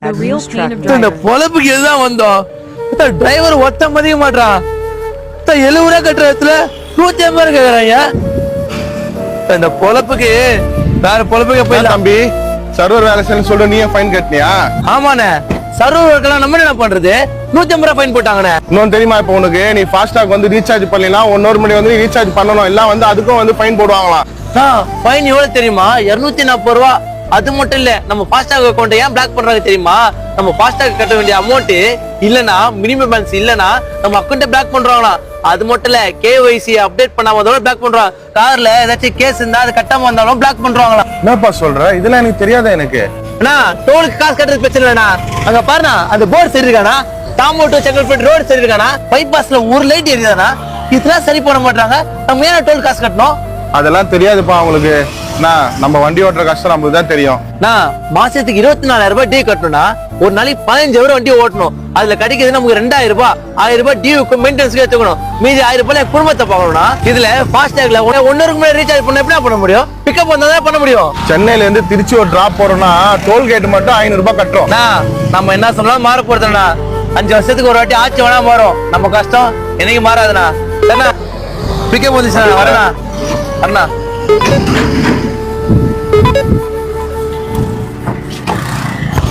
The real pain of இந்த driving. பொழப்புக்கு எதுதான் வந்தோம் டிரைவர் ஒத்த மதிக்க மாட்டான் 70 ரூபா கட்டுற இடத்துல 150 கேக்குறாங்க இந்த பொழப்புக்கு வேற பொழப்புக்கு போயிடலாம் தம்பி சர்வர் வேலை செய்யணும்னு சொல்லிட்டு நீயே ஃபைன் கட்டினியா? ஆமாண்ணே சர்வர் ஒர்க்கெல்லாம் நம்ம என்ன பண்றது 150 ரூபா ஃபைன் போட்டாங்கண்ணே இன்னொன்னு தெரியுமா இப்போ உனக்கு நீ ஃபாஸ்டாக் வந்து ரீசார்ஜ் பண்ணலாம் 1 hour முன்னாடி வந்து ரீசார்ஜ் பண்ணணும் எல்லாம் வந்து அதுக்கும் வந்து ஃபைன் போடுவாங்களாம். ஃபைன் எவ்வளவு தெரியுமா 240 ரூபா அது மட்டும் இல்ல நம்ம ஃபாஸ்டாக் அக்கௌண்ட் ஏன் பிளாக் பண்றாங்க தெரியுமா நம்ம ஃபாஸ்டாக் கட்ட வேண்டிய அமௌண்ட் இல்லனா மினிமம் பேலன்ஸ் இல்லனா நம்ம அக்கௌண்ட்டை பிளாக் பண்றாங்களாம் அது மட்டும் இல்ல கேஒய்சி அப்டேட் பண்ணாம அதோட பிளாக் பண்றாங்க கார்ல ஏதாச்சும் கேஸ் இருந்தா அது கட்டாம வந்தாலும் பிளாக் பண்றாங்களாம். என்னப்பா சொல்ற இதெல்லாம் எனக்கு தெரியாத எனக்கு. அண்ணா டோலுக்கு காசு கட்டுறது பிரச்சனை இல்லண்ணா அங்க பாருண்ணா அந்த போர்டு சரி இருக்கானா தாமோட்டோ செங்கல்பட்டு ரோடு சரி இருக்கானா பைபாஸ்ல ஒரு லைட் எரியுதானா இதெல்லாம் சரி பண்ண மாட்டாங்க நம்ம ஏன் டோல் காசு கட்டணும் அதெல்லாம் தெரியாதுப்பா அவங்களுக்கு. நம்ம வண்டி ஓட்டுற கஷ்டம் நமக்கு தான் தெரியும். மாசத்துக்கு 24,000 ரூபாய் டியூ கட்டணும்னா ஒரு நாளைக்கு 15,000 வண்டி ஓட்டணும் அதுல கிடைக்கிறது நமக்கு 2,000 ரூபாய் 1,000 ரூபாய் டியூக்கு மெயின்டெனன்ஸ்க்கு எடுத்துக்கணும் மீதி 1,000 ரூபாய் குடும்பத்தை பார்க்கணும்னா இதுல ஃபாஸ்டாக்ல 1 முன்னாடி ரீசார்ஜ் பண்ண எப்படி பண்ண முடியும் பிக்கப் வந்தாதான் பண்ண முடியும். சென்னையில இருந்து திருச்சி ஒரு டிராப் போறோம்னா டோல் கேட் மட்டும் 500 ரூபாய் கட்டுறோம். நம்ம என்ன சொன்னாலும் மாற போறதுண்ணா 5 வருஷத்துக்கு ஒரு வாட்டி ஆட்சி வேணா மாறும் நம்ம கஷ்டம் என்னைக்கு மாறாதுண்ணா சரிண்ணா பிக்கப் வந்துச்சுண்ணா வரண்ணா அண்ணா